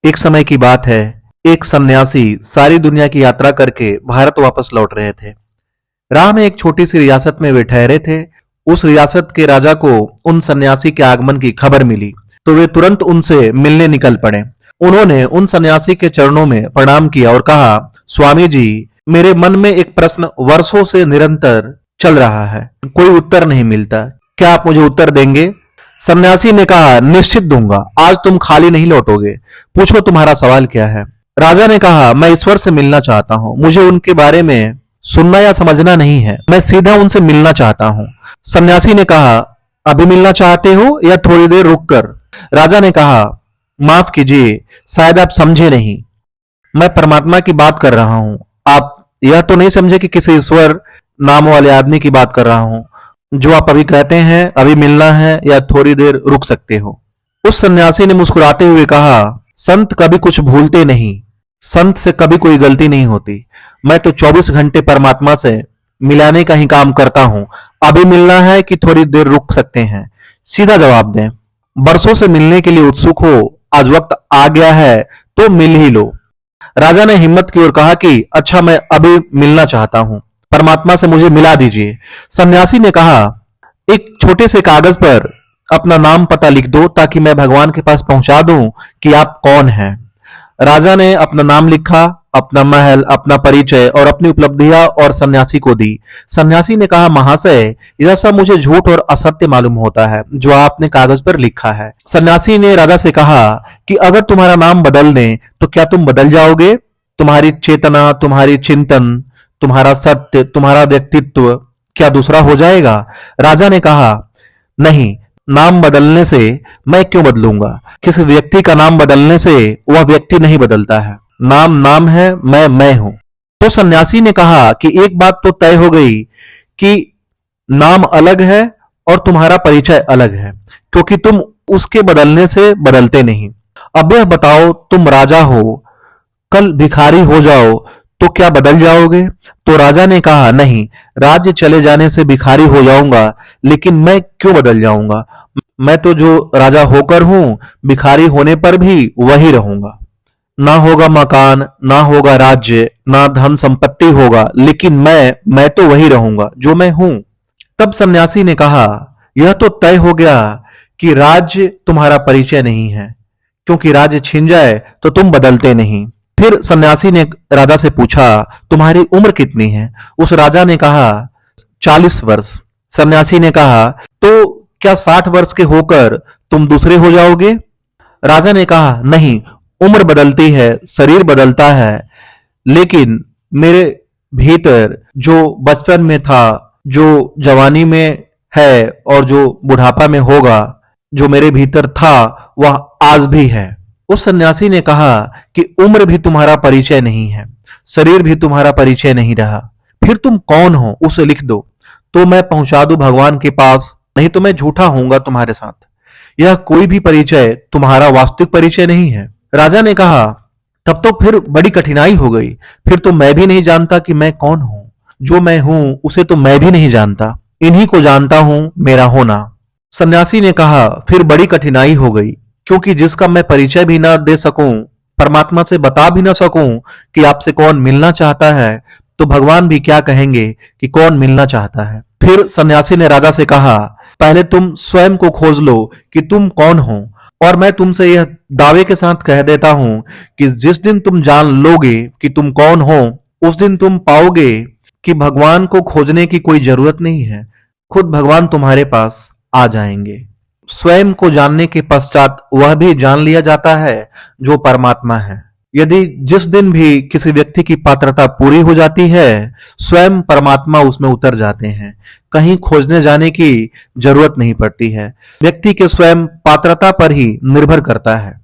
एक समय की बात है, एक सन्यासी सारी दुनिया की यात्रा करके भारत वापस लौट रहे थे। राह में एक छोटी सी रियासत में वे ठहरे थे। उस रियासत के राजा को उन सन्यासी के आगमन की खबर मिली, तो वे तुरंत उनसे मिलने निकल पड़े। उन्होंने उन सन्यासी के चरणों में प्रणाम किया और कहा, स्वामी जी, मेरे मन में एक प्रश्न वर्षों से निरंतर चल रहा है, कोई उत्तर नहीं मिलता। क्या आप मुझे उत्तर देंगे? सन्यासी ने कहा, निश्चित दूंगा। आज तुम खाली नहीं लौटोगे। पूछो, तुम्हारा सवाल क्या है? राजा ने कहा, मैं ईश्वर से मिलना चाहता हूँ। मुझे उनके बारे में सुनना या समझना नहीं है, मैं सीधा उनसे मिलना चाहता हूँ। सन्यासी ने कहा, अभी मिलना चाहते हो या थोड़ी देर रुक कर? राजा ने कहा, माफ कीजिए, शायद आप समझे नहीं। मैं परमात्मा की बात कर रहा हूँ। आप यह तो नहीं समझे कि किसी ईश्वर नाम वाले आदमी की बात कर रहा हूँ जो आप अभी कहते हैं अभी मिलना है या थोड़ी देर रुक सकते हो। उस सन्यासी ने मुस्कुराते हुए कहा, संत कभी कुछ भूलते नहीं, संत से कभी कोई गलती नहीं होती। मैं तो 24 घंटे परमात्मा से मिलाने का ही काम करता हूं। अभी मिलना है कि थोड़ी देर रुक सकते हैं? सीधा जवाब दें। बरसों से मिलने के लिए उत्सुक हो, आज वक्त आ गया है तो मिल ही लो। राजा ने हिम्मत की और कहा कि अच्छा, मैं अभी मिलना चाहता हूं, परमात्मा से मुझे मिला दीजिए। सन्यासी ने कहा, एक छोटे से कागज पर अपना नाम पता लिख दो ताकि मैं भगवान के पास पहुंचा दूं कि आप कौन हैं। राजा ने अपना नाम लिखा, अपना महल, अपना परिचय और अपनी उपलब्धियां और सन्यासी को दी। सन्यासी ने कहा, महाशय, यह सब मुझे झूठ और असत्य मालूम होता है जो आपने कागज पर लिखा है। सन्यासी ने राजा से कहा कि अगर तुम्हारा नाम बदल दें तो क्या तुम बदल जाओगे? तुम्हारी चेतना, तुम्हारी चिंतन, तुम्हारा सत्य, तुम्हारा व्यक्तित्व क्या दूसरा हो जाएगा? राजा ने कहा, नहीं, नाम बदलने से मैं क्यों बदलूंगा? किसी व्यक्ति का नाम बदलने से वह व्यक्ति नहीं बदलता है। नाम नाम है, मैं हूं। तो सन्यासी ने कहा कि एक बात तो तय हो गई कि नाम अलग है और तुम्हारा परिचय अलग है, क्योंकि तुम उसके बदलने से बदलते नहीं। अब यह बताओ, तुम राजा हो, कल भिखारी हो जाओ तो क्या बदल जाओगे? तो राजा ने कहा, नहीं, राज्य चले जाने से भिखारी हो जाऊंगा, लेकिन मैं क्यों बदल जाऊंगा? मैं तो जो राजा होकर हूं, भिखारी होने पर भी वही रहूंगा। ना होगा मकान, ना होगा राज्य, ना धन संपत्ति होगा, लेकिन मैं तो वही रहूंगा जो मैं हूं। तब सन्यासी ने कहा, यह तो तय हो गया कि राज्य तुम्हारा परिचय नहीं है, क्योंकि राज्य छिन जाए तो तुम बदलते नहीं। फिर सन्यासी ने राजा से पूछा, तुम्हारी उम्र कितनी है? उस राजा ने कहा, 40 वर्ष। सन्यासी ने कहा, तो क्या 60 वर्ष के होकर तुम दूसरे हो जाओगे? राजा ने कहा, नहीं, उम्र बदलती है, शरीर बदलता है, लेकिन मेरे भीतर जो बचपन में था, जो जवानी में है और जो बुढ़ापा में होगा, जो मेरे भीतर था वह आज भी है। उस सन्यासी ने कहा कि उम्र भी तुम्हारा परिचय नहीं है, शरीर भी तुम्हारा परिचय नहीं रहा, फिर तुम कौन हो उसे लिख दो तो मैं पहुंचा दूं भगवान के पास, नहीं तो मैं झूठा होऊंगा तुम्हारे साथ। यह कोई भी परिचय तुम्हारा वास्तविक परिचय नहीं है। राजा ने कहा, तब तो फिर बड़ी कठिनाई हो गई, फिर तो मैं भी नहीं जानता कि मैं कौन हूं। जो मैं हूं उसे तो मैं भी नहीं जानता, इन्हीं को जानता हूं मेरा होना। सन्यासी ने कहा, फिर बड़ी कठिनाई हो गई, क्योंकि जिसका मैं परिचय भी ना दे सकूं, परमात्मा से बता भी ना सकूं कि आपसे कौन मिलना चाहता है, तो भगवान भी क्या कहेंगे कि कौन मिलना चाहता है। फिर सन्यासी ने राजा से कहा, पहले तुम स्वयं को खोज लो कि तुम कौन हो, और मैं तुमसे यह दावे के साथ कह देता हूं कि जिस दिन तुम जान लोगे कि तुम कौन हो, उस दिन तुम पाओगे कि भगवान को खोजने की कोई जरूरत नहीं है, खुद भगवान तुम्हारे पास आ जाएंगे। स्वयं को जानने के पश्चात वह भी जान लिया जाता है जो परमात्मा है। यदि जिस दिन भी किसी व्यक्ति की पात्रता पूरी हो जाती है, स्वयं परमात्मा उसमें उतर जाते हैं, कहीं खोजने जाने की जरूरत नहीं पड़ती है। व्यक्ति के स्वयं पात्रता पर ही निर्भर करता है।